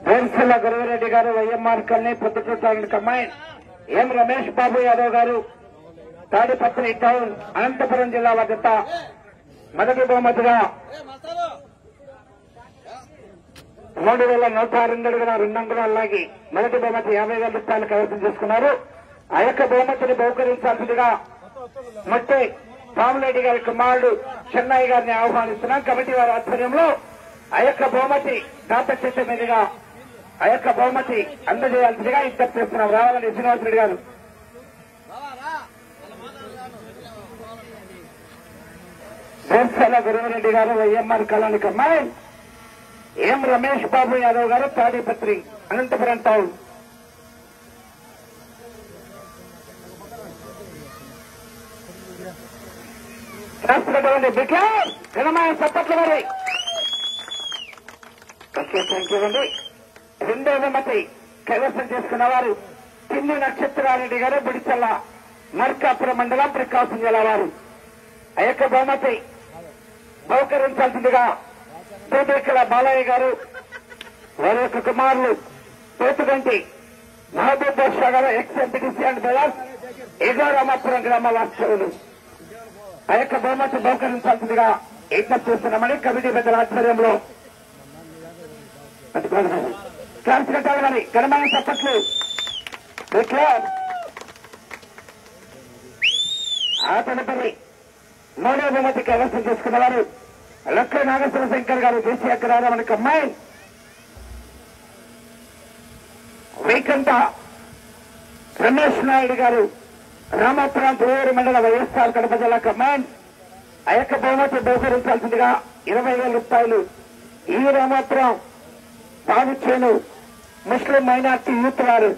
వేల్సల గురువిరెడ్డి గారు YMR colony Proddatur కమ్మాయిన్ ఎం రమేష్ బాబు యాదవ్ గారు Tadipatri town Anantapuram జిల్లా వద్ద మొదటి బహుమతిగా 3,102 అడుగుల 2 అంగుళాలు లాగి మొదటి బహుమతి 50,000 రూపాయలు కైవసం చేసుకున్నారు. ఆ యొక్క బహుమతిని బహుకరించాల్సిందిగా మొట్టే రామరెడ్డి గారి కుమారుడు చెన్నై గారిని ఆహ్వానిస్తున్నాం. కమిటీ వారి ఆధ్వర్యంలో ఆ యొక్క బహుమతి దాత చెట్టు మీదుగా ఆ యొక్క బహుమతి అందజేయాల్సిందిగా విజ్ఞప్తి చేస్తున్నాం. రావాలని శ్రీనివాసరెడ్డి గారు. వేల్సల గురువిరెడ్డి గారు వైఎంఆర్ కాలనీ కమ్మాయి ఎం రమేష్ బాబు యాదవ్ గారు తాడిపత్రి అనంతపురం టౌన్. రాష్ట్రపతి బికార్ ఘనమైన సప్పట్ల గారి థ్యాంక్ యూ అండి. రెండో బహుమతి కైవసం చేసుకున్న వారు పిన్ని నక్షత్రారెడ్డి గారు బుడిచల్ల మార్కాపురం మండలం ప్రకాశం జిల్లా వారు. ఆ యొక్క బహుమతి బహుకరించాల్సిందిగా తోటేకల బాలయ్య గారు వారి యొక్క కుమారులు తోటుగంటి మహబూబ్ బాషా గారు ఎక్స్ ఎంపీటీసీ అండ్ బెలాస్ ఎగో రామాపురం గ్రామ వాస్తవులు. ఆ యొక్క బహుమతి బహుకరించాల్సిందిగా విజ్ఞప్తి చేస్తున్నామని కమిటీ పెద్దల ఆధ్వర్యంలో క్లాస్ కట్టాలి. మరి ఘనమైన చప్పట్లు. ఆ తదుపరి మూడో బహుమతి కైవసం చేసుకున్న వారు లక్ష్మీ నాగేశ్వర శంకర్ గారు దేశీయ అగ్రహారం అమ్మాయి వైకంఠ రమేష్ నాయుడు గారు రామాపురం పురూరు మండల వైఎస్ఆర్ కడప జిల్లా కమాండ్. ఆ యొక్క బహుమతి బహుకరించాల్సిందిగా 20,000 రూపాయలు ఈ రామాపురం బాబుచేను ముస్లిం మైనార్టీ యూత్ వారు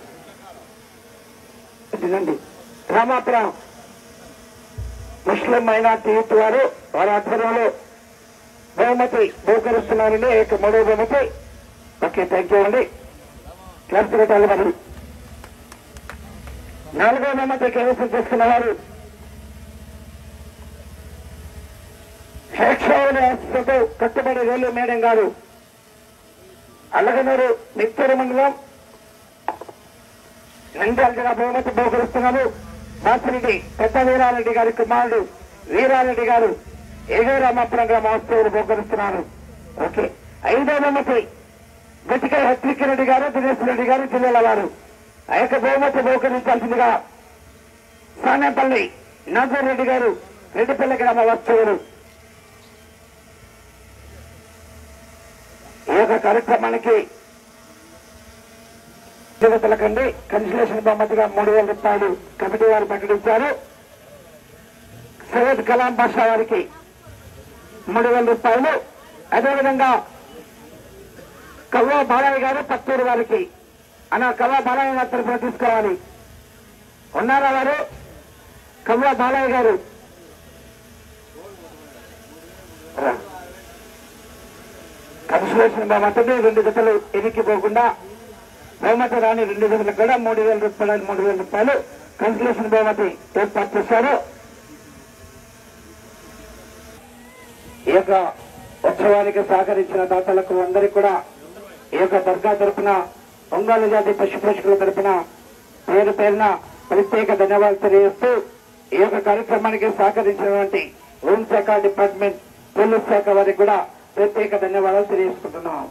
రామాపురం ముస్లిం మైనార్టీ యూత్ వారు వారి ఆధ్వర్యంలో బహుమతి బహుకరిస్తున్నారండి. ఆ యొక్క మూడో బహుమతి. ఓకే, థ్యాంక్ యూ అండి. క్లాస్ పెట్టాలి. మరి నాలుగో బహుమతి కైవసం చేసుకున్న వారు శిక్షతో కట్టుబడి వేలు మేడం గారు అల్లగనూరు నిత్తూరు మండలం నంద్యాల జిల్లా బహుమతి బహుకరిస్తున్నారు. బాసిరెడ్డి పెద్ద వీరారెడ్డి గారి కుమారుడు వీరారెడ్డి గారు ఏగో రామాపురం గ్రామ వాస్తవులు బహుకరిస్తున్నారు. ఓకే, ఐదో బహుమతి గట్టిక హెచ్విక్ రెడ్డి గారు దినేష్ రెడ్డి గారు జిల్లాల వారు. ఆ యొక్క బహుమతి బహుకరించాల్సిందిగా సానేపల్లి నాగూర్ రెడ్డి గారు రెడ్డిపల్లి గ్రామ వాస్తవులు. ఈ యొక్క కార్యక్రమానికి దేవతలకండి కన్సలేషన్ బహుమతిగా 3,000 రూపాయలు కమిటీ వారు ప్రకటించారు. సయ్యద్ కలాం బాషా వారికి 3,000 రూపాయలు. అదేవిధంగా కవ్వ బాలయ్య గారు పత్తూరు వారికి కవ్వ బాలయ్య గారి తరఫున తీసుకోవాలి. ఉన్నారా వారు? కవ్వ బాలయ్య గారు కన్సలేషన్ బహుమతిని 2 జతలు ఎనికిపోకుండా బహుమతి రాని 2 జతలకు కూడా 3,000 రూపాయలు 3,000 రూపాయలు కన్సలేషన్ బహుమతి ఏర్పాటు చేశారు. ఈ యొక్క ఉత్సవానికి సహకరించిన దాతలకు అందరికీ కూడా ఈ యొక్క దర్గా తరఫున ఒంగోలు జాతి పశు పోషకుల తరఫున పేరు పేరున ప్రత్యేక ధన్యవాదాలు తెలియజేస్తూ ఈ యొక్క కార్యక్రమానికి సహకరించినటువంటి హోంశాఖ డిపార్ట్మెంట్ పోలీస్ శాఖ వారికి కూడా ప్రత్యేక ధన్యవాదాలు తెలియజేసుకుంటున్నాం.